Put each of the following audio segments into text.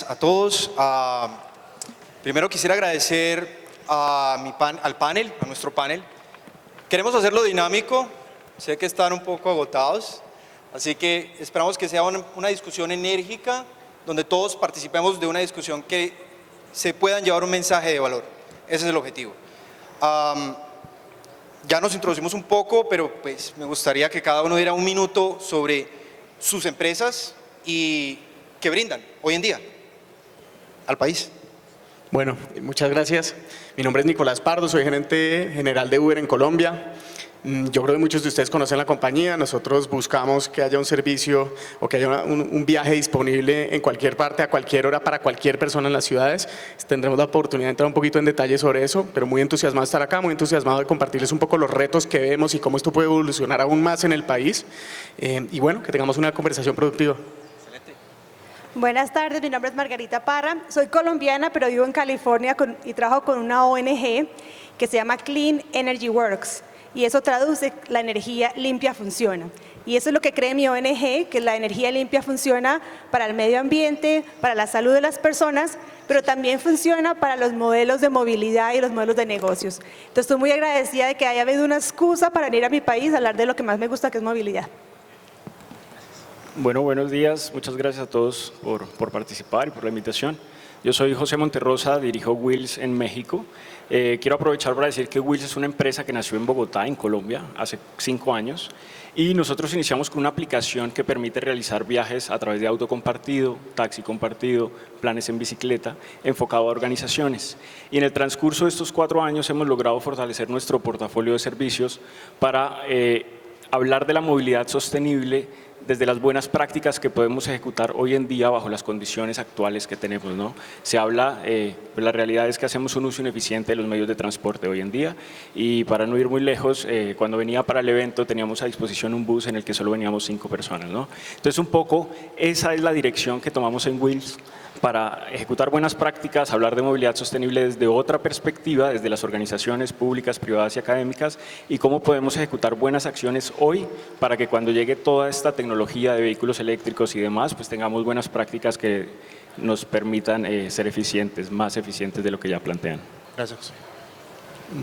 a todos. Primero quisiera agradecer al panel, a nuestro panel. Queremos hacerlo dinámico, sé que están un poco agotados, así que esperamos que sea una discusión enérgica, donde todos participemos de una discusión que se puedan llevar un mensaje de valor. Ese es el objetivo. Ya nos introducimos un poco, pero pues me gustaría que cada uno diera un minuto sobre sus empresas y qué brindan hoy en día al país. Bueno, muchas gracias. Mi nombre es Nicolás Pardo, soy gerente general de Uber en Colombia. Yo creo que muchos de ustedes conocen la compañía. Nosotros buscamos que haya un servicio o que haya un viaje disponible en cualquier parte, a cualquier hora, para cualquier persona en las ciudades. Tendremos la oportunidad de entrar un poquito en detalle sobre eso, pero muy entusiasmado de estar acá, muy entusiasmado de compartirles un poco los retos que vemos y cómo esto puede evolucionar aún más en el país. Y bueno, que tengamos una conversación productiva. Buenas tardes, mi nombre es Margarita Parra, soy colombiana pero vivo en California y trabajo con una ONG que se llama Clean Energy Works y eso traduce la energía limpia funciona. Y eso es lo que cree mi ONG, que la energía limpia funciona para el medio ambiente, para la salud de las personas, pero también funciona para los modelos de movilidad y los modelos de negocios. Entonces estoy muy agradecida de que haya habido una excusa para venir a mi país a hablar de lo que más me gusta, que es movilidad. Bueno, buenos días. Muchas gracias a todos por participar y por la invitación. Yo soy José Monterrosa, dirijo Wheels en México. Quiero aprovechar para decir que Wheels es una empresa que nació en Bogotá, en Colombia, hace 5 años. Y nosotros iniciamos con una aplicación que permite realizar viajes a través de auto compartido, taxi compartido, planes en bicicleta, enfocado a organizaciones. Y en el transcurso de estos 4 años hemos logrado fortalecer nuestro portafolio de servicios para hablar de la movilidad sostenible desde las buenas prácticas que podemos ejecutar hoy en día bajo las condiciones actuales que tenemos, ¿no? Se habla, pues la realidad es que hacemos un uso ineficiente de los medios de transporte hoy en día y para no ir muy lejos, cuando venía para el evento teníamos a disposición un bus en el que solo veníamos 5 personas, ¿no? Entonces un poco esa es la dirección que tomamos en Wheels para ejecutar buenas prácticas, hablar de movilidad sostenible desde otra perspectiva, desde las organizaciones públicas, privadas y académicas, y cómo podemos ejecutar buenas acciones hoy para que cuando llegue toda esta tecnología de vehículos eléctricos y demás, pues tengamos buenas prácticas que nos permitan ser eficientes, más eficientes de lo que ya plantean. Gracias.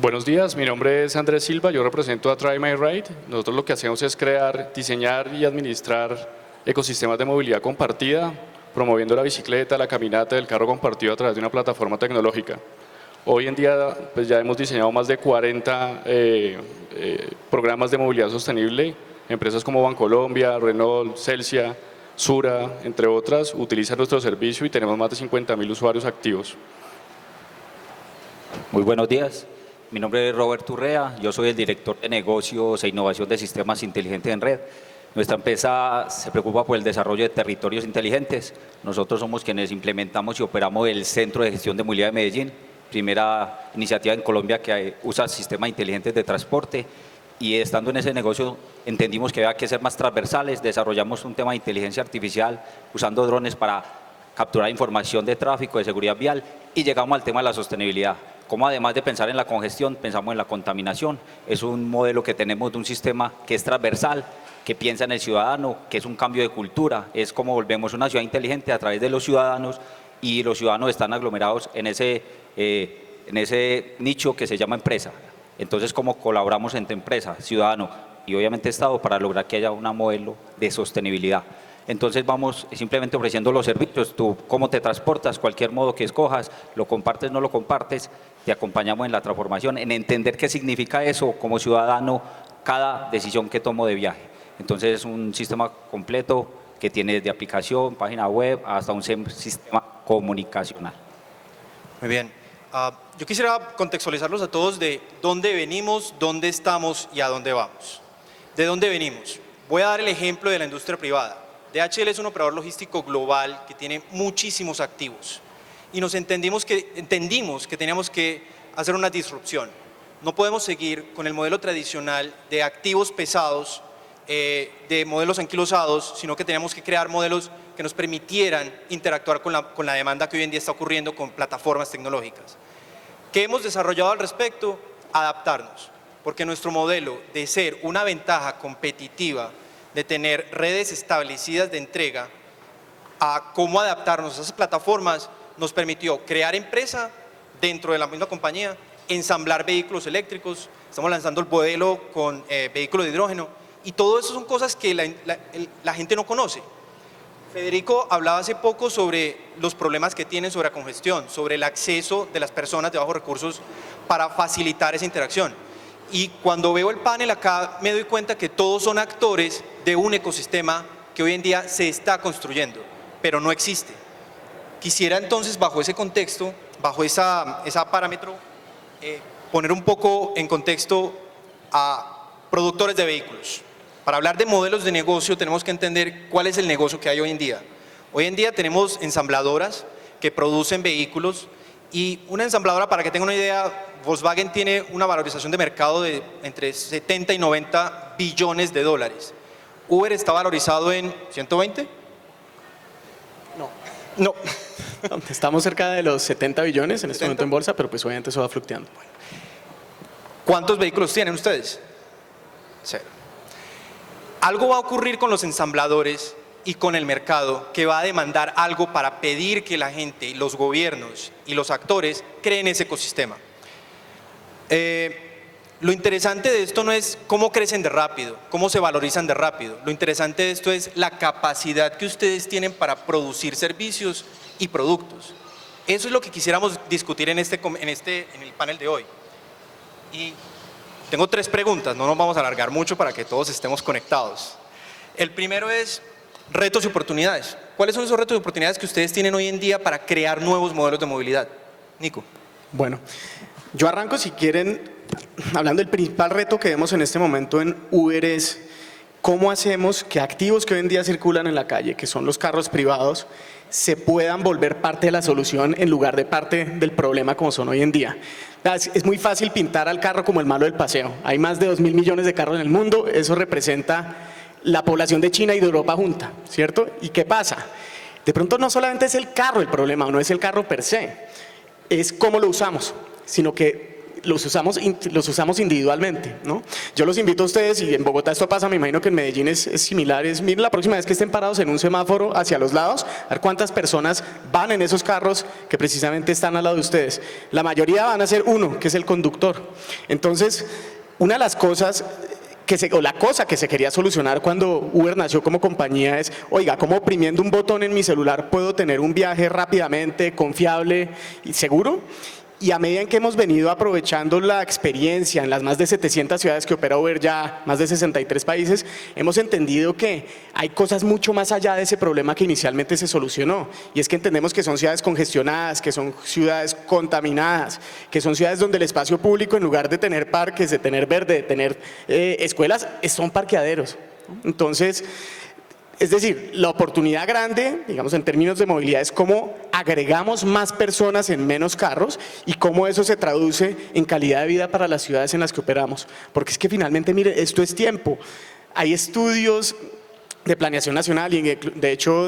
Buenos días, mi nombre es Andrés Silva, yo represento a Try My Ride. Nosotros lo que hacemos es crear, diseñar y administrar ecosistemas de movilidad compartida, promoviendo la bicicleta, la caminata, el carro compartido a través de una plataforma tecnológica. Hoy en día pues ya hemos diseñado más de 40 programas de movilidad sostenible. Empresas como Bancolombia, Renault, Celsia, Sura, entre otras, utilizan nuestro servicio y tenemos más de 50.000 usuarios activos. Muy buenos días, mi nombre es Roberto Urrea, yo soy el director de negocios e innovación de sistemas inteligentes en red. Nuestra empresa se preocupa por el desarrollo de territorios inteligentes. Nosotros somos quienes implementamos y operamos el Centro de Gestión de Movilidad de Medellín, primera iniciativa en Colombia que usa sistemas inteligentes de transporte. Y estando en ese negocio entendimos que había que ser más transversales, desarrollamos un tema de inteligencia artificial usando drones para capturar información de tráfico, de seguridad vial y llegamos al tema de la sostenibilidad. Como además de pensar en la congestión, pensamos en la contaminación. Es un modelo que tenemos de un sistema que es transversal, que piensa en el ciudadano, que es un cambio de cultura, es como volvemos una ciudad inteligente a través de los ciudadanos y los ciudadanos están aglomerados en ese nicho que se llama empresa. Entonces, ¿cómo colaboramos entre empresa, ciudadano y obviamente Estado para lograr que haya un modelo de sostenibilidad? Entonces vamos simplemente ofreciendo los servicios, tú cómo te transportas, cualquier modo que escojas, lo compartes, no lo compartes, te acompañamos en la transformación, en entender qué significa eso como ciudadano, cada decisión que tomo de viaje. Entonces es un sistema completo que tiene desde aplicación, página web, hasta un sistema comunicacional. Muy bien. Yo quisiera contextualizarlos a todos de dónde venimos, dónde estamos y a dónde vamos. ¿De dónde venimos? Voy a dar el ejemplo de la industria privada. DHL es un operador logístico global que tiene muchísimos activos y nos entendimos que teníamos que hacer una disrupción. No podemos seguir con el modelo tradicional de activos pesados, de modelos anquilosados, sino que teníamos que crear modelos que nos permitieran interactuar con la demanda que hoy en día está ocurriendo con plataformas tecnológicas. ¿Qué hemos desarrollado al respecto? Adaptarnos, porque nuestro modelo de ser una ventaja competitiva, de tener redes establecidas de entrega, a cómo adaptarnos a esas plataformas nos permitió crear empresa dentro de la misma compañía, ensamblar vehículos eléctricos, estamos lanzando el modelo con vehículos de hidrógeno, y todo eso son cosas que la gente no conoce. Federico hablaba hace poco sobre los problemas que tienen sobre la congestión, sobre el acceso de las personas de bajos recursos para facilitar esa interacción. Y cuando veo el panel acá me doy cuenta que todos son actores de un ecosistema que hoy en día se está construyendo, pero no existe. Quisiera entonces, bajo ese contexto, bajo esa parámetro, poner un poco en contexto a productores de vehículos. Para hablar de modelos de negocio tenemos que entender cuál es el negocio que hay hoy en día. Hoy en día tenemos ensambladoras que producen vehículos, y una ensambladora, para que tengan una idea, Volkswagen tiene una valorización de mercado de entre 70 y 90 billones de dólares. Uber está valorizado en 120. No. Estamos cerca de los 70 billones en este momento en bolsa, pero pues obviamente eso va fluctuando. ¿Cuántos vehículos tienen ustedes? 0. Algo va a ocurrir con los ensambladores y con el mercado que va a demandar algo para pedir que la gente, los gobiernos y los actores creen ese ecosistema. Lo interesante de esto no es cómo crecen de rápido, cómo se valorizan de rápido. Lo interesante de esto es la capacidad que ustedes tienen para producir servicios y productos. Eso es lo que quisiéramos discutir en el panel de hoy. Y tengo 3 preguntas, no nos vamos a alargar mucho para que todos estemos conectados. El primero es retos y oportunidades. ¿Cuáles son esos retos y oportunidades que ustedes tienen hoy en día para crear nuevos modelos de movilidad? Nico. Bueno, yo arranco, si quieren, hablando del principal reto que vemos en este momento en Uber es cómo hacemos que activos que hoy en día circulan en la calle, que son los carros privados, se puedan volver parte de la solución en lugar de parte del problema como son hoy en día. Es muy fácil pintar al carro como el malo del paseo. Hay más de 2.000 millones de carros en el mundo, eso representa la población de China y de Europa junta, ¿cierto? ¿Y qué pasa? De pronto no solamente es el carro el problema, o no es el carro per se, es cómo lo usamos, sino que los usamos individualmente, ¿no? Yo los invito a ustedes, y en Bogotá esto pasa, me imagino que en Medellín es similar, miren la próxima vez que estén parados en un semáforo hacia los lados, a ver cuántas personas van en esos carros que precisamente están al lado de ustedes. La mayoría van a ser uno, que es el conductor. Entonces, una de las cosas la cosa que se quería solucionar cuando Uber nació como compañía es, oiga, ¿cómo oprimiendo un botón en mi celular puedo tener un viaje rápidamente, confiable y seguro? Y a medida en que hemos venido aprovechando la experiencia en las más de 700 ciudades que opera Uber ya, más de 63 países, hemos entendido que hay cosas mucho más allá de ese problema que inicialmente se solucionó. Y es que entendemos que son ciudades congestionadas, que son ciudades contaminadas, que son ciudades donde el espacio público, en lugar de tener parques, de tener verde, de tener escuelas, son parqueaderos. Entonces, es decir, la oportunidad grande, digamos en términos de movilidad, es cómo agregamos más personas en menos carros y cómo eso se traduce en calidad de vida para las ciudades en las que operamos. Porque es que finalmente, mire, esto es tiempo. Hay estudios de planeación nacional y de hecho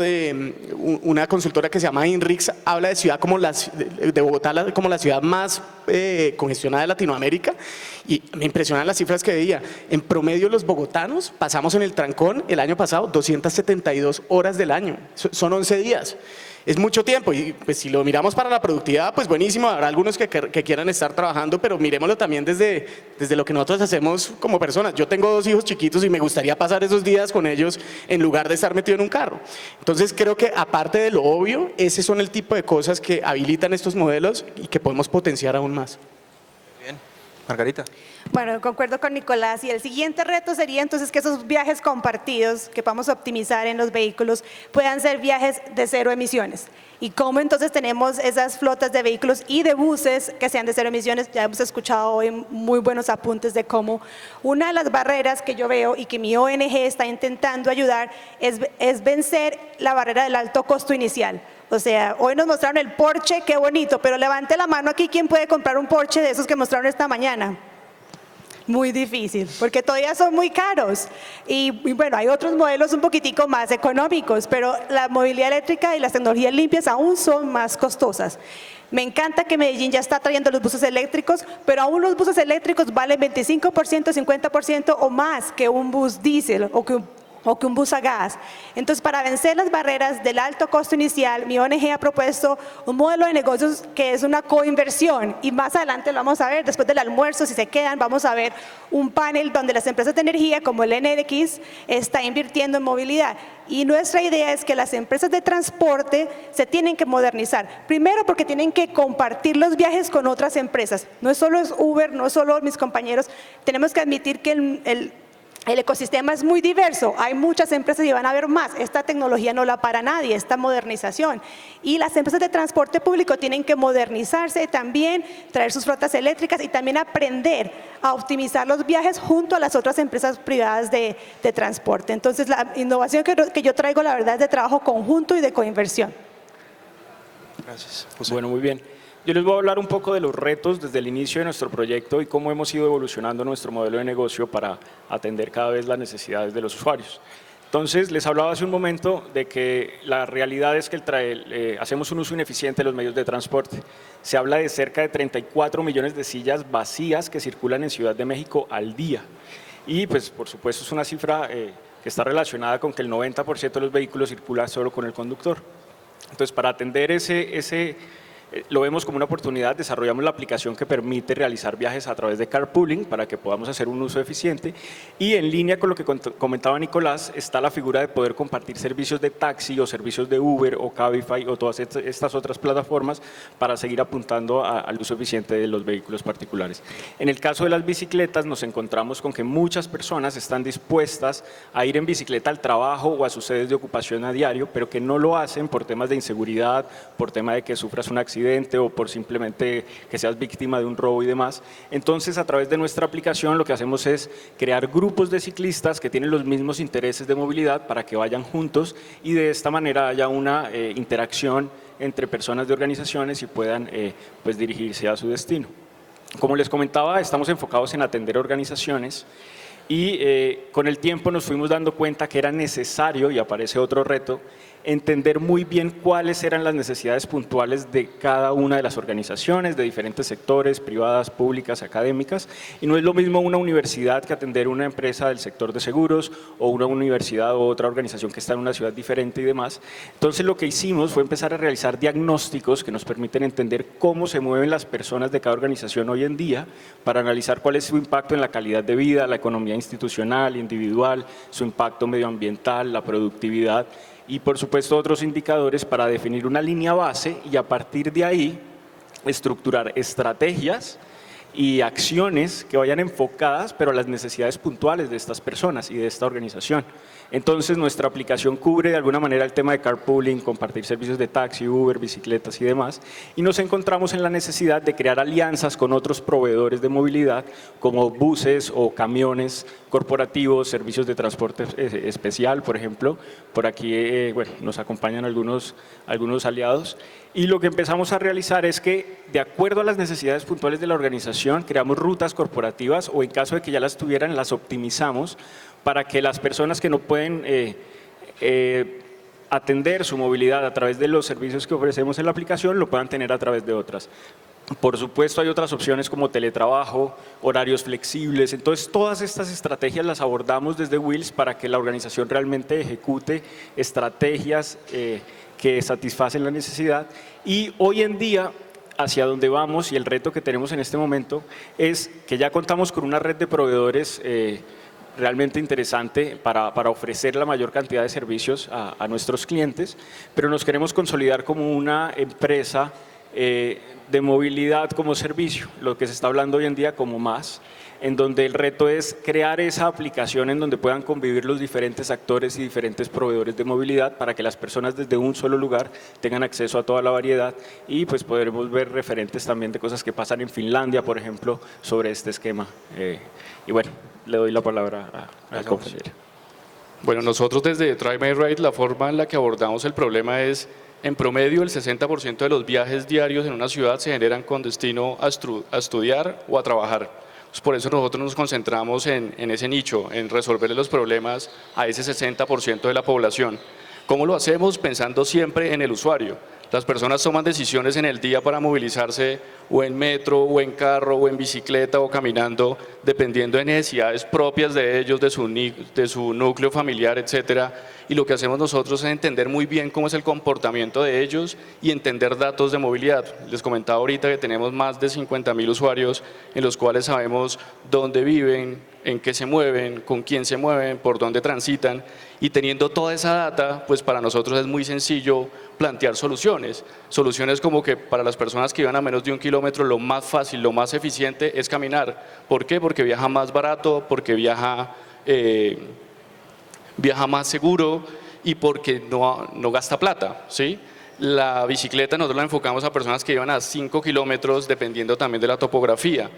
una consultora que se llama INRIX habla de ciudad como de Bogotá como la ciudad más congestionada de Latinoamérica, y me impresionan las cifras que veía. En promedio los bogotanos pasamos en el trancón el año pasado 272 horas del año, son 11 días. Es mucho tiempo y pues si lo miramos para la productividad, pues buenísimo, habrá algunos que quieran estar trabajando, pero miremoslo también desde lo que nosotros hacemos como personas. Yo tengo 2 hijos chiquitos y me gustaría pasar esos días con ellos en lugar de estar metido en un carro. Entonces creo que aparte de lo obvio, ese son el tipo de cosas que habilitan estos modelos y que podemos potenciar aún más. Bien. Margarita. Bueno, concuerdo con Nicolás, y el siguiente reto sería entonces que esos viajes compartidos que vamos a optimizar en los vehículos puedan ser viajes de 0 emisiones. ¿Y cómo entonces tenemos esas flotas de vehículos y de buses que sean de 0 emisiones? Ya hemos escuchado hoy muy buenos apuntes de cómo una de las barreras que yo veo y que mi ONG está intentando ayudar es vencer la barrera del alto costo inicial. O sea, hoy nos mostraron el Porsche, qué bonito, pero levante la mano aquí, ¿quién puede comprar un Porsche de esos que mostraron esta mañana? Muy difícil, porque todavía son muy caros. Y bueno, hay otros modelos un poquitico más económicos, pero la movilidad eléctrica y las tecnologías limpias aún son más costosas. Me encanta que Medellín ya está trayendo los buses eléctricos, pero aún los buses eléctricos valen 25%, 50% o más que un bus diésel o que o que un bus a gas. Entonces, para vencer las barreras del alto costo inicial, mi ONG ha propuesto un modelo de negocios que es una coinversión, y más adelante lo vamos a ver, después del almuerzo, si se quedan, vamos a ver un panel donde las empresas de energía como el NX está invirtiendo en movilidad. Y nuestra idea es que las empresas de transporte se tienen que modernizar. Primero porque tienen que compartir los viajes con otras empresas. No solo es Uber, no solo mis compañeros. Tenemos que admitir que el ecosistema es muy diverso, hay muchas empresas y van a haber más. Esta tecnología no la para nadie, esta modernización. Y las empresas de transporte público tienen que modernizarse también, traer sus flotas eléctricas y también aprender a optimizar los viajes junto a las otras empresas privadas de transporte. Entonces, la innovación que yo traigo, la verdad, es de trabajo conjunto y de coinversión. Gracias. Bueno, muy bien. Yo les voy a hablar un poco de los retos desde el inicio de nuestro proyecto y cómo hemos ido evolucionando nuestro modelo de negocio para atender cada vez las necesidades de los usuarios. Entonces, les hablaba hace un momento de que la realidad es que hacemos un uso ineficiente de los medios de transporte. Se habla de cerca de 34 millones de sillas vacías que circulan en Ciudad de México al día. Y, pues, por supuesto, es una cifra que está relacionada con que el 90% de los vehículos circula solo con el conductor. Entonces, para atender lo vemos como una oportunidad, desarrollamos la aplicación que permite realizar viajes a través de carpooling para que podamos hacer un uso eficiente, y en línea con lo que comentaba Nicolás está la figura de poder compartir servicios de taxi o servicios de Uber o Cabify o todas estas otras plataformas para seguir apuntando al uso eficiente de los vehículos particulares. En el caso de las bicicletas nos encontramos con que muchas personas están dispuestas a ir en bicicleta al trabajo o a sus sedes de ocupación a diario, pero que no lo hacen por temas de inseguridad, por tema de que sufras un accidente o por simplemente que seas víctima de un robo y demás. Entonces, a través de nuestra aplicación lo que hacemos es crear grupos de ciclistas que tienen los mismos intereses de movilidad para que vayan juntos y de esta manera haya una interacción entre personas de organizaciones y puedan pues dirigirse a su destino. Como les comentaba, estamos enfocados en atender organizaciones y con el tiempo nos fuimos dando cuenta que era necesario, y aparece otro reto, entender muy bien cuáles eran las necesidades puntuales de cada una de las organizaciones, de diferentes sectores, privadas, públicas, académicas, y no es lo mismo una universidad que atender una empresa del sector de seguros, o una universidad o otra organización que está en una ciudad diferente y demás. Entonces lo que hicimos fue empezar a realizar diagnósticos que nos permiten entender cómo se mueven las personas de cada organización hoy en día, para analizar cuál es su impacto en la calidad de vida, la economía institucional, individual, su impacto medioambiental, la productividad, y por supuesto otros indicadores para definir una línea base y a partir de ahí estructurar estrategias y acciones que vayan enfocadas pero a las necesidades puntuales de estas personas y de esta organización. Entonces nuestra aplicación cubre de alguna manera el tema de carpooling, compartir servicios de taxi, Uber, bicicletas y demás, y nos encontramos en la necesidad de crear alianzas con otros proveedores de movilidad como buses o camiones corporativos, servicios de transporte especial, por ejemplo. Por aquí bueno, nos acompañan algunos aliados. Y lo que empezamos a realizar es que, de acuerdo a las necesidades puntuales de la organización, creamos rutas corporativas o en caso de que ya las tuvieran, las optimizamos para que las personas que no pueden atender su movilidad a través de los servicios que ofrecemos en la aplicación lo puedan tener a través de otras. Por supuesto, hay otras opciones como teletrabajo, horarios flexibles. Entonces, todas estas estrategias las abordamos desde Wheels para que la organización realmente ejecute estrategias que satisfacen la necesidad. Y hoy en día, hacia donde vamos y el reto que tenemos en este momento es que ya contamos con una red de proveedores realmente interesante para ofrecer la mayor cantidad de servicios a nuestros clientes, pero nos queremos consolidar como una empresa de movilidad como servicio, lo que se está hablando hoy en día como MaaS, en donde el reto es crear esa aplicación en donde puedan convivir los diferentes actores y diferentes proveedores de movilidad para que las personas desde un solo lugar tengan acceso a toda la variedad y pues podremos ver referentes también de cosas que pasan en Finlandia, por ejemplo, sobre este esquema. Y bueno, le doy la palabra al compañero. Bueno, nosotros desde Try My Ride la forma en la que abordamos el problema es, en promedio, el 60% de los viajes diarios en una ciudad se generan con destino a estudiar o a trabajar. Pues por eso nosotros nos concentramos en ese nicho, en resolverle los problemas a ese 60% de la población. ¿Cómo lo hacemos? Pensando siempre en el usuario. Las personas toman decisiones en el día para movilizarse o en metro, o en carro, o en bicicleta, o caminando, dependiendo de necesidades propias de ellos, de su núcleo familiar, etcétera. Y lo que hacemos nosotros es entender muy bien cómo es el comportamiento de ellos y entender datos de movilidad. Les comentaba ahorita que tenemos más de 50.000 usuarios en los cuales sabemos dónde viven, en qué se mueven, con quién se mueven, por dónde transitan, y teniendo toda esa data, pues para nosotros es muy sencillo plantear soluciones como que para las personas que vivan a menos de 1 kilómetro lo más fácil, lo más eficiente es caminar. ¿Por qué? Porque viaja más barato, porque viaja más seguro y porque no gasta plata, ¿sí? La bicicleta nosotros la enfocamos a personas que vivan a 5 kilómetros dependiendo también de la topografía.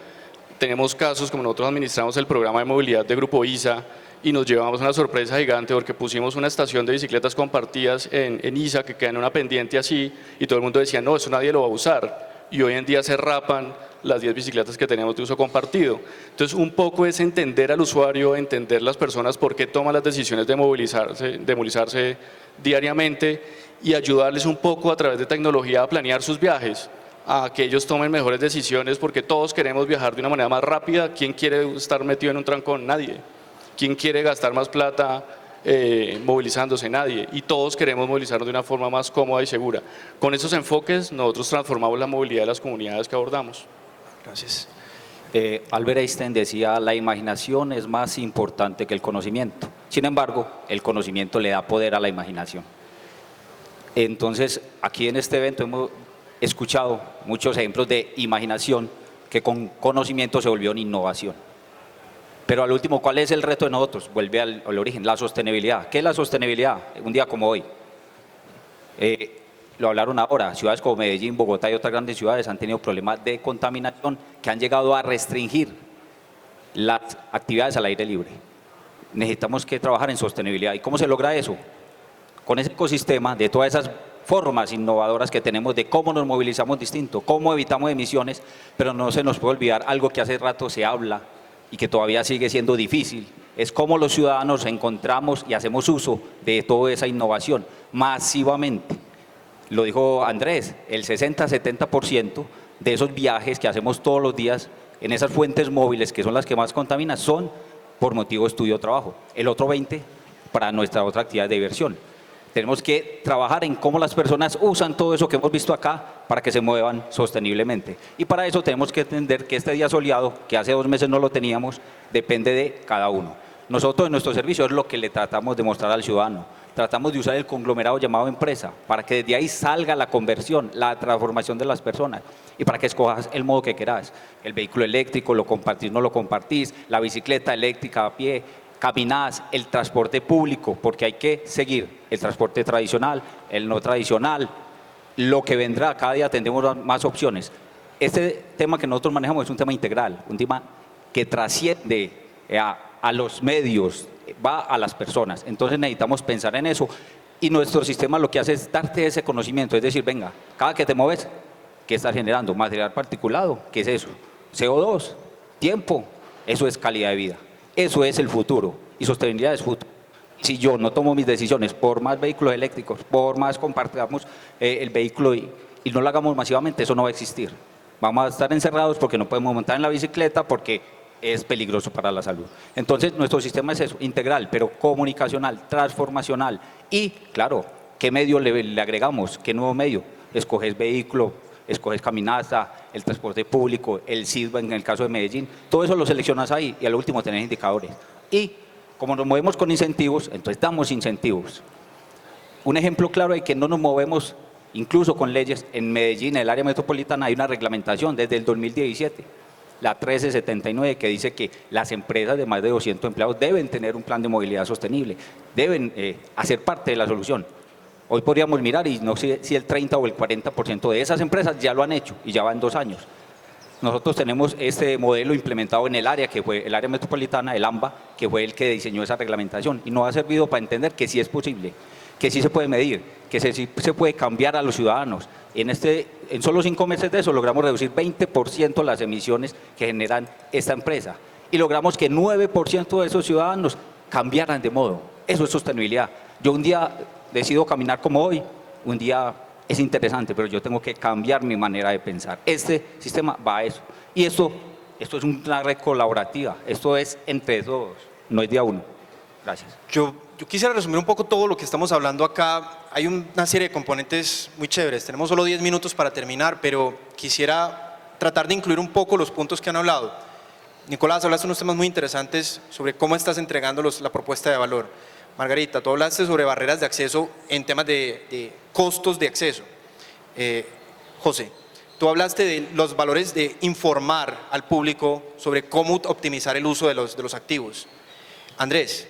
Tenemos casos como nosotros administramos el programa de movilidad de Grupo ISA y nos llevamos una sorpresa gigante porque pusimos una estación de bicicletas compartidas en ISA que queda en una pendiente así y todo el mundo decía, no, eso nadie lo va a usar. Y hoy en día se rapan las 10 bicicletas que tenemos de uso compartido. Entonces, un poco es entender al usuario, entender las personas por qué toman las decisiones de movilizarse diariamente y ayudarles un poco a través de tecnología a planear sus viajes, a que ellos tomen mejores decisiones, porque todos queremos viajar de una manera más rápida. ¿Quién quiere estar metido en un trancón? Nadie. ¿Quién quiere gastar más plata movilizándose? Nadie. Y todos queremos movilizarnos de una forma más cómoda y segura. Con esos enfoques nosotros transformamos la movilidad de las comunidades que abordamos. Gracias. Albert Einstein decía, la imaginación es más importante que el conocimiento. Sin embargo, el conocimiento le da poder a la imaginación. Entonces, aquí en este evento hemos escuchado muchos ejemplos de imaginación que con conocimiento se volvió en innovación. Pero al último, ¿cuál es el reto de nosotros? Vuelve al origen, la sostenibilidad. ¿Qué es la sostenibilidad? Un día como hoy. Lo hablaron ahora, ciudades como Medellín, Bogotá y otras grandes ciudades han tenido problemas de contaminación que han llegado a restringir las actividades al aire libre. Necesitamos que trabajar en sostenibilidad. ¿Y cómo se logra eso? Con ese ecosistema de todas esas formas innovadoras que tenemos de cómo nos movilizamos distinto, cómo evitamos emisiones, pero no se nos puede olvidar algo que hace rato se habla y que todavía sigue siendo difícil, es cómo los ciudadanos encontramos y hacemos uso de toda esa innovación masivamente. Lo dijo Andrés, el 60-70% de esos viajes que hacemos todos los días en esas fuentes móviles, que son las que más contaminan, son por motivo de estudio o trabajo. El otro 20% para nuestra otra actividad de diversión. Tenemos que trabajar en cómo las personas usan todo eso que hemos visto acá para que se muevan sosteniblemente. Y para eso tenemos que entender que este día soleado, que hace 2 meses no lo teníamos, depende de cada uno. Nosotros en nuestro servicio es lo que le tratamos de mostrar al ciudadano. Tratamos de usar el conglomerado llamado empresa para que desde ahí salga la conversión, la transformación de las personas y para que escojas el modo que quieras. El vehículo eléctrico, lo compartís, no lo compartís, la bicicleta eléctrica a pie, caminadas, el transporte público, porque hay que seguir el transporte tradicional, el no tradicional, lo que vendrá, cada día tendremos más opciones. Este tema que nosotros manejamos es un tema integral, un tema que trasciende a los medios, va a las personas. Entonces necesitamos pensar en eso y nuestro sistema lo que hace es darte ese conocimiento, es decir, venga, cada que te mueves, ¿qué estás generando? Material particulado, ¿qué es eso? CO2, tiempo, eso es calidad de vida. Eso es el futuro y sostenibilidad es futuro. Si yo no tomo mis decisiones por más vehículos eléctricos, por más compartamos el vehículo y no lo hagamos masivamente, eso no va a existir. Vamos a estar encerrados porque no podemos montar en la bicicleta porque es peligroso para la salud. Entonces, nuestro sistema es eso, integral, pero comunicacional, transformacional. Y, claro, ¿qué medio le agregamos? ¿Qué nuevo medio? Escoges vehículo, escoges caminata, el transporte público, el SIDBA en el caso de Medellín, todo eso lo seleccionas ahí y al último tenés indicadores. Y como nos movemos con incentivos, entonces damos incentivos. Un ejemplo claro de que no nos movemos incluso con leyes, en Medellín, en el área metropolitana, hay una reglamentación desde el 2017, la 1379, que dice que las empresas de más de 200 empleados deben tener un plan de movilidad sostenible, deben hacer parte de la solución. Hoy podríamos mirar y no sé si el 30 o el 40% de esas empresas ya lo han hecho y ya van 2 años. Nosotros tenemos este modelo implementado en el área, que fue el área metropolitana, el AMBA, que fue el que diseñó esa reglamentación y nos ha servido para entender que sí es posible, que sí se puede medir, que sí se puede cambiar a los ciudadanos. En solo 5 meses de eso logramos reducir 20% las emisiones que generan esta empresa y logramos que 9% de esos ciudadanos cambiaran de modo. Eso es sostenibilidad. Yo un día decido caminar como hoy, un día es interesante, pero yo tengo que cambiar mi manera de pensar. Este sistema va a eso. Y esto es una red colaborativa, esto es entre todos, no es de a uno. Gracias. Yo quisiera resumir un poco todo lo que estamos hablando acá. Hay una serie de componentes muy chéveres. Tenemos solo 10 minutos para terminar, pero quisiera tratar de incluir un poco los puntos que han hablado. Nicolás, hablaste de unos temas muy interesantes sobre cómo estás entregando la propuesta de valor. Margarita, tú hablaste sobre barreras de acceso en temas de costos de acceso. José, tú hablaste de los valores de informar al público sobre cómo optimizar el uso de los activos. Andrés,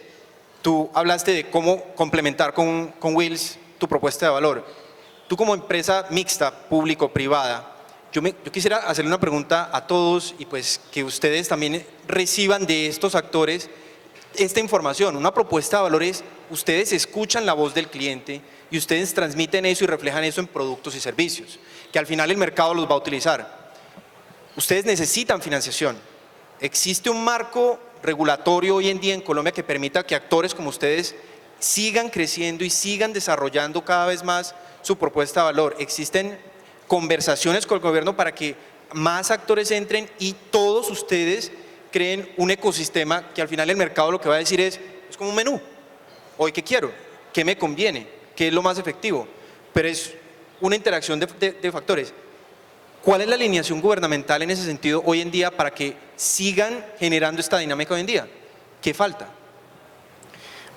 tú hablaste de cómo complementar con Wheels tu propuesta de valor. Tú como empresa mixta, público-privada, yo quisiera hacerle una pregunta a todos y pues que ustedes también reciban de estos actores esta información. Una propuesta de valores, ustedes escuchan la voz del cliente y ustedes transmiten eso y reflejan eso en productos y servicios, que al final el mercado los va a utilizar. Ustedes necesitan financiación. Existe un marco regulatorio hoy en día en Colombia que permita que actores como ustedes sigan creciendo y sigan desarrollando cada vez más su propuesta de valor. Existen conversaciones con el gobierno para que más actores entren y todos ustedes creen un ecosistema que al final el mercado lo que va a decir es como un menú. Hoy, ¿qué quiero? ¿Qué me conviene? ¿Qué es lo más efectivo? Pero es una interacción de factores. ¿Cuál es la alineación gubernamental en ese sentido hoy en día para que sigan generando esta dinámica hoy en día? ¿Qué falta?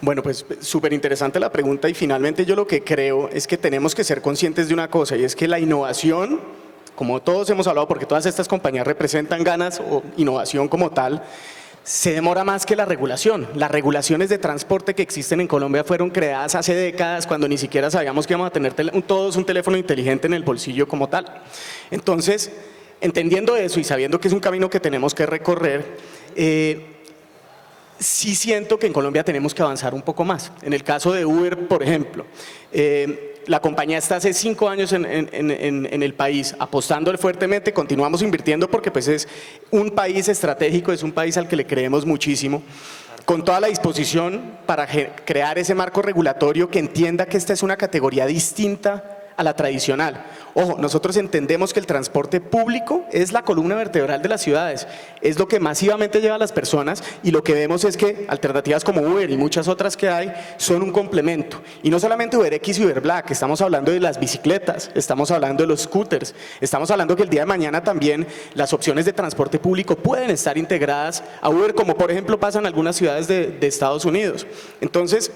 Bueno, pues súper interesante la pregunta y finalmente yo lo que creo es que tenemos que ser conscientes de una cosa y es que la innovación, como todos hemos hablado, porque todas estas compañías representan ganas o innovación como tal, se demora más que la regulación. Las regulaciones de transporte que existen en Colombia fueron creadas hace décadas cuando ni siquiera sabíamos que íbamos a tener todos un teléfono inteligente en el bolsillo como tal. Entonces, entendiendo eso y sabiendo que es un camino que tenemos que recorrer, sí siento que en Colombia tenemos que avanzar un poco más. En el caso de Uber, por ejemplo, la compañía está hace 5 años en el país apostando fuertemente, continuamos invirtiendo porque pues es un país estratégico, es un país al que le creemos muchísimo, con toda la disposición para crear ese marco regulatorio que entienda que esta es una categoría distinta a la tradicional. Ojo, nosotros entendemos que el transporte público es la columna vertebral de las ciudades, es lo que masivamente lleva a las personas y lo que vemos es que alternativas como Uber y muchas otras que hay son un complemento. Y no solamente UberX y Uber Black, estamos hablando de las bicicletas, estamos hablando de los scooters, estamos hablando que el día de mañana también las opciones de transporte público pueden estar integradas a Uber, como por ejemplo pasa en algunas ciudades de Estados Unidos. Entonces,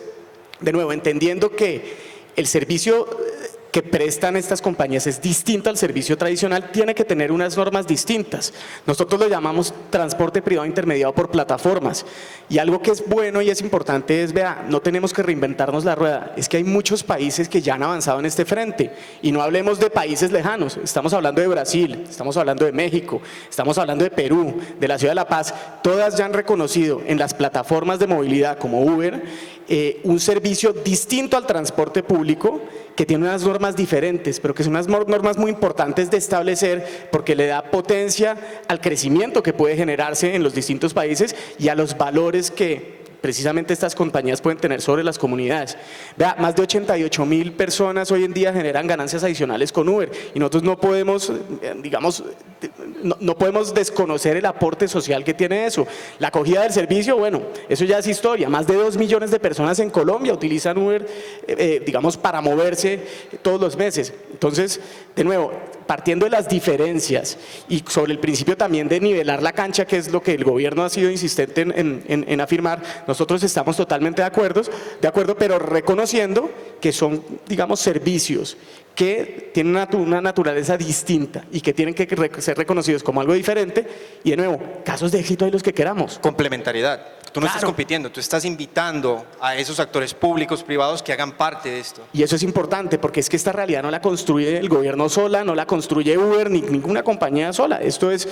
de nuevo, entendiendo que el servicio que prestan estas compañías es distinto al servicio tradicional, tiene que tener unas normas distintas. Nosotros lo llamamos transporte privado intermediado por plataformas. Y algo que es bueno y es importante es, vea, no tenemos que reinventarnos la rueda, es que hay muchos países que ya han avanzado en este frente. Y no hablemos de países lejanos, estamos hablando de Brasil, estamos hablando de México, estamos hablando de Perú, de la ciudad de La Paz, todas ya han reconocido en las plataformas de movilidad como Uber un servicio distinto al transporte público que tiene unas normas diferentes, pero que son unas normas muy importantes de establecer porque le da potencia al crecimiento que puede generarse en los distintos países y a los valores que precisamente estas compañías pueden tener sobre las comunidades. Vea, más de 88,000 personas hoy en día generan ganancias adicionales con Uber y nosotros no podemos, digamos, no podemos desconocer el aporte social que tiene eso. La acogida del servicio, bueno, eso ya es historia. Más de 2 millones de personas en Colombia utilizan Uber, digamos, para moverse todos los meses. Entonces, de nuevo, partiendo de las diferencias y sobre el principio también de nivelar la cancha, que es lo que el gobierno ha sido insistente en afirmar, nosotros estamos totalmente de acuerdo, pero reconociendo que son, digamos, servicios que tienen una naturaleza distinta y que tienen que ser reconocidos como algo diferente y, de nuevo, casos de éxito hay los que queramos. Complementariedad. Tú no Claro. estás compitiendo, tú estás invitando a esos actores públicos, privados que hagan parte de esto. Y eso es importante porque es que esta realidad no la construye el gobierno sola, no la construye Uber ni ninguna compañía sola. Esto es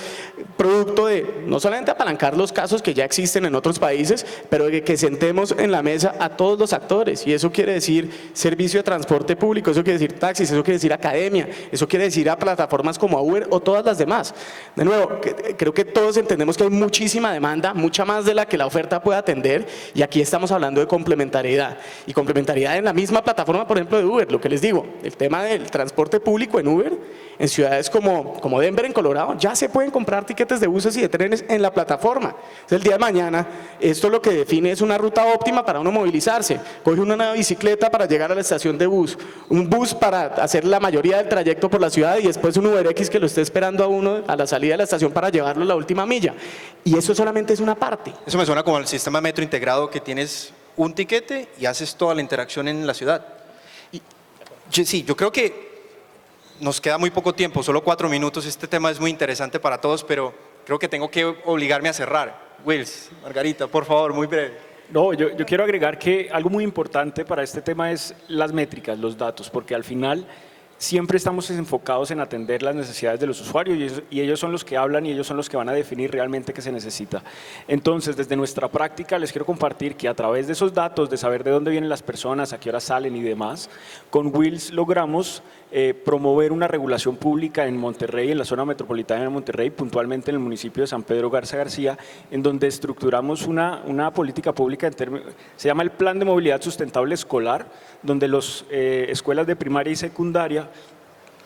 producto de no solamente apalancar los casos que ya existen en otros países, pero de que sentemos en la mesa a todos los actores. Y eso quiere decir servicio de transporte público, eso quiere decir taxis, eso quiere decir academia, eso quiere decir a plataformas como Uber o todas las demás. De nuevo, creo que todos entendemos que hay muchísima demanda, mucha más de la que la oferta puede atender, y aquí estamos hablando de complementariedad. Y complementariedad en la misma plataforma, por ejemplo, de Uber, lo que les digo, el tema del transporte público en Uber, en ciudades como Denver, en Colorado, ya se pueden comprar tiquetes de buses y de trenes en la plataforma. Entonces, el día de mañana, esto lo que define es una ruta óptima para uno movilizarse. Coge uno una bicicleta para llegar a la estación de bus, un bus para hacer la mayoría del trayecto por la ciudad y después un UberX que lo esté esperando a uno a la salida de la estación para llevarlo a la última milla. Y eso solamente es una parte. Eso me suena como el sistema metro integrado, que tienes un tiquete y haces toda la interacción en la ciudad. Y sí, yo creo que nos queda muy poco tiempo, solo 4 minutos. Este tema es muy interesante para todos, pero creo que tengo que obligarme a cerrar. Wills, Margarita, por favor, muy breve. No, yo quiero agregar que algo muy importante para este tema es las métricas, los datos, porque al final siempre estamos enfocados en atender las necesidades de los usuarios y ellos son los que hablan y ellos son los que van a definir realmente qué se necesita. Entonces, desde nuestra práctica les quiero compartir que a través de esos datos, de saber de dónde vienen las personas, a qué horas salen y demás, con Wheels logramos promover una regulación pública en Monterrey, en la zona metropolitana de Monterrey, puntualmente en el municipio de San Pedro Garza García, en donde estructuramos una política pública, se llama el Plan de Movilidad Sustentable Escolar, donde las escuelas de primaria y secundaria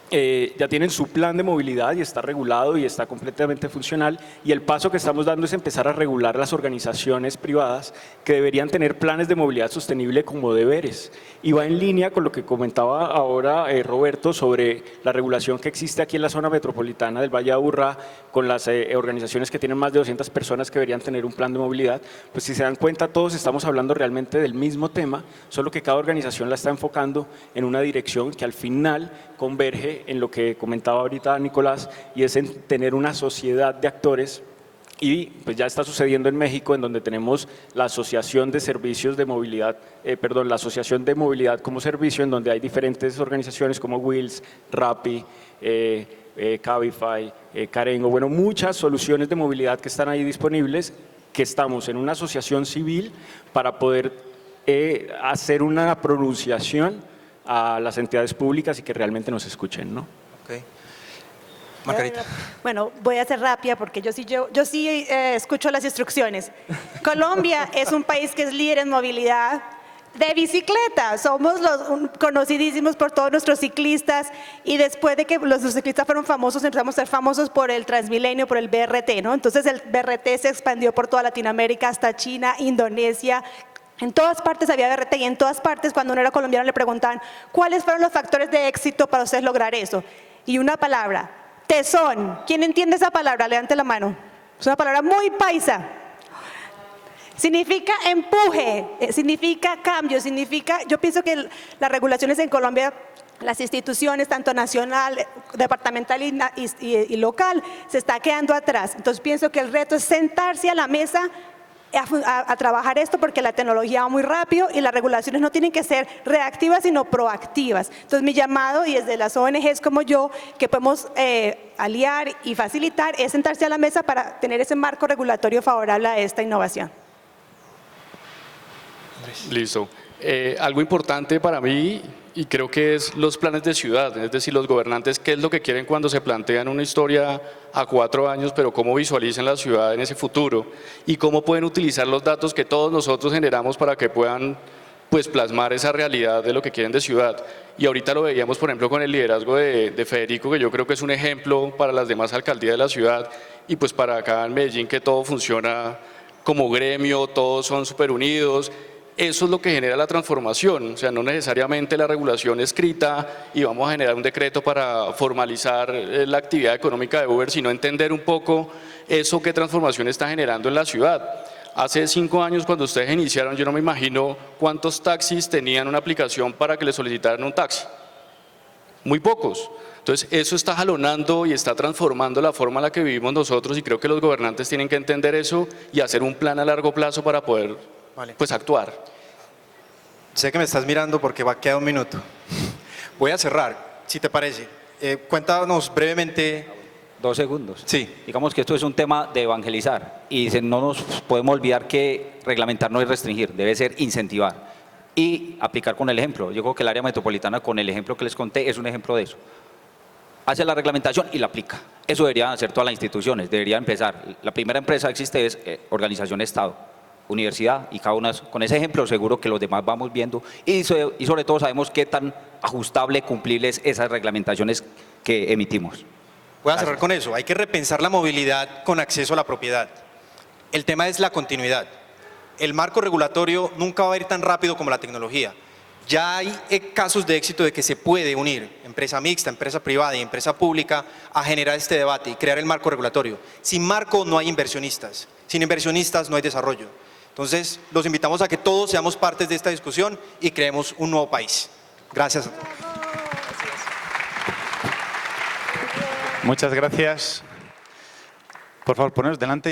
ya tienen su plan de movilidad y está regulado y está completamente funcional, y el paso que estamos dando es empezar a regular las organizaciones privadas que deberían tener planes de movilidad sostenible como deberes, y va en línea con lo que comentaba ahora Roberto sobre la regulación que existe aquí en la zona metropolitana del Valle de Aburrá con las organizaciones que tienen más de 200 personas que deberían tener un plan de movilidad. Pues si se dan cuenta, todos estamos hablando realmente del mismo tema, solo que cada organización la está enfocando en una dirección que al final converge en lo que comentaba ahorita Nicolás, y es en tener una sociedad de actores. Y pues ya está sucediendo en México, en donde tenemos la Asociación de Servicios de Movilidad, la Asociación de Movilidad como Servicio, en donde hay diferentes organizaciones como Wheels, Rappi, Cabify, Carengo, bueno, muchas soluciones de movilidad que están ahí disponibles, que estamos en una asociación civil para poder hacer una pronunciación a las entidades públicas y que realmente nos escuchen, ¿no? Okay. Margarita. Bueno, voy a ser rápida porque yo sí escucho las instrucciones. Colombia es un país que es líder en movilidad de bicicleta. Somos los conocidísimos por todos nuestros ciclistas, y después de que los ciclistas fueron famosos, empezamos a ser famosos por el Transmilenio, por el BRT, ¿no? Entonces el BRT se expandió por toda Latinoamérica, hasta China, Indonesia. En todas partes había BRT, y en todas partes cuando uno era colombiano le preguntaban ¿cuáles fueron los factores de éxito para ustedes lograr eso? Y una palabra: tesón. ¿Quién entiende esa palabra? Levante la mano. Es una palabra muy paisa. Significa empuje, significa cambio, significa… Yo pienso que las regulaciones en Colombia, las instituciones, tanto nacional, departamental y local, se está quedando atrás. Entonces pienso que el reto es sentarse a la mesa a trabajar esto, porque la tecnología va muy rápido y las regulaciones no tienen que ser reactivas sino proactivas. Entonces mi llamado, y desde las ONGs como yo, que podemos aliar y facilitar, es sentarse a la mesa para tener ese marco regulatorio favorable a esta innovación. Listo. Algo importante para mí, y creo que es los planes de ciudad, es decir, los gobernantes, qué es lo que quieren cuando se plantean una historia a 4 años, pero cómo visualizan la ciudad en ese futuro y cómo pueden utilizar los datos que todos nosotros generamos para que puedan pues plasmar esa realidad de lo que quieren de ciudad. Y ahorita lo veíamos, por ejemplo, con el liderazgo de Federico, que yo creo que es un ejemplo para las demás alcaldías de la ciudad, y pues para acá en Medellín, que todo funciona como gremio, todos son súper unidos. Eso es lo que genera la transformación, o sea, no necesariamente la regulación escrita y vamos a generar un decreto para formalizar la actividad económica de Uber, sino entender un poco eso, qué transformación está generando en la ciudad. Hace 5 años, cuando ustedes iniciaron, yo no me imagino cuántos taxis tenían una aplicación para que les solicitaran un taxi. Muy pocos. Entonces, eso está jalonando y está transformando la forma en la que vivimos nosotros, y creo que los gobernantes tienen que entender eso y hacer un plan a largo plazo para poder pues actuar. Sé que me estás mirando porque va a quedar 1 minuto. Voy a cerrar, si te parece. Cuéntanos brevemente. 2 segundos. Sí. Digamos que esto es un tema de evangelizar y no nos podemos olvidar que reglamentar no es restringir, debe ser incentivar. y aplicar con el ejemplo. Yo creo que el área metropolitana, con el ejemplo que les conté, es un ejemplo de eso. Hace la reglamentación y la aplica. Eso deberían hacer todas las instituciones, debería empezar. La primera empresa que existe es organización Estado, universidad, y cada una con ese ejemplo seguro que los demás vamos viendo y sobre todo sabemos qué tan ajustable, cumplibles esas reglamentaciones que emitimos. Voy a cerrar con eso. Hay que repensar la movilidad con acceso a la propiedad. El tema es la continuidad. El marco regulatorio nunca va a ir tan rápido como la tecnología. Ya hay casos de éxito de que se puede unir empresa mixta, empresa privada y empresa pública a generar este debate y crear el marco regulatorio. Sin marco no hay inversionistas. Sin inversionistas no hay desarrollo. Entonces, los invitamos a que todos seamos partes de esta discusión y creemos un nuevo país. Gracias a todos. Muchas gracias. Por favor, poneros delante.